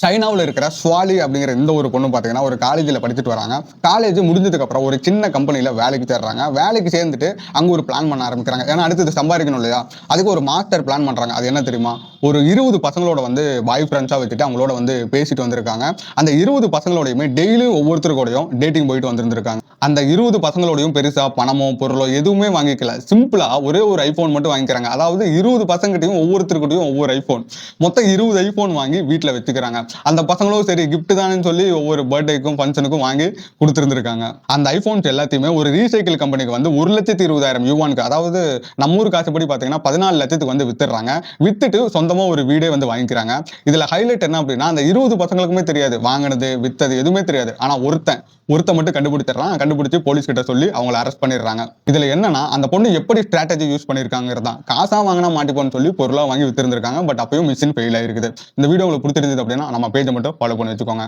சைனாவில் இருக்கிற ஸ்வாலி அப்படிங்கிற இந்த ஒரு பொண்ணு பார்த்தீங்கன்னா ஒரு காலேஜில் படிச்சுட்டு வராங்க. காலேஜ் முடிஞ்சதுக்கப்புறம் ஒரு சின்ன கம்பெனியில் வேலைக்கு சேர்றாங்க. வேலைக்கு சேர்ந்துட்டு அங்கே ஒரு பிளான் பண்ண ஆரம்பிக்கிறாங்க. ஏன்னா அடுத்தது சம்பாதிக்கணும் இல்லையா, அதுக்கு ஒரு மாஸ்டர் பிளான் பண்ணுறாங்க. அது என்ன தெரியுமா, ஒரு 20 பசங்களோட வந்து பாய் ஃப்ரெண்ட்ஸாக வச்சுட்டு அவங்களோட வந்து பேசிட்டு வந்திருக்காங்க. அந்த 20 பசங்களோடையுமே டெய்லியும் ஒவ்வொருத்தருக்கூடையும் டேட்டிங் போயிட்டு வந்துருந்துருக்காங்க. அந்த 20 பசங்களோடையும் பெருசா பணமோ பொருளோ எதுவுமே வாங்கிக்கல. சிம்பிளா ஒரே ஒரு ஐபோன் மட்டும் வாங்கிக்கிறாங்க. அதாவது 20 பசங்கிட்டையும் ஒவ்வொருத்தருக்கிட்டையும் ஒவ்வொரு ஐபோன், மொத்தம் 20 ஐபோன் வாங்கி வீட்டில் வச்சுக்கிறாங்க. அந்த பசங்களும் சரி கிஃப்ட் தானேன்னு சொல்லி ஒவ்வொரு பர்த்டேக்கும் ஃபங்க்ஷனுக்கும் வாங்கி கொடுத்துருந்துருக்காங்க. அந்த ஐபோன்ஸ் எல்லாத்தையுமே ஒரு ரீசைக்கிள் கம்பெனிக்கு வந்து 1,20,000 யுவானுக்கு, அதாவது நம்ம ஊர் காசுப்படி பார்த்தீங்கன்னா 14 லட்சத்துக்கு வந்து வித்துடுறாங்க. வித்துட்டு சொந்தமாக ஒரு வீடே வந்து வாங்கிக்கிறாங்க. இதில் ஹைலைட் என்ன அப்படின்னா, அந்த 20 பசங்களுக்குமே தெரியாது வாங்கினது வித்தது எதுவுமே தெரியாது. ஆனால் ஒருத்தன் மட்டும் கண்டுபிடிச்சிடறான். கண்டுபிடிச்சு போலீஸ் கிட்ட சொல்லி அவங்களை அரெஸ்ட் பண்ணிடுறாங்க. இதுல என்னன்னா, அந்த பொண்ணு எப்படி ஸ்ட்ராட்டஜி யூஸ் பண்ணிருக்காங்கிறது தான். காசா வாங்கினா மாட்டிப்போன்னு சொல்லி பொருளா வாங்கி வித்திருந்திருக்காங்க. பட் அப்பயும் மிஷின் ஃபெயில் ஆயிருக்குது. இந்த வீடியோ உங்களுக்கு பிடிச்சிருந்தது அப்படின்னா நம்ம பேஜை மட்டும் ஃபாலோ பண்ணி வச்சுக்கோங்க.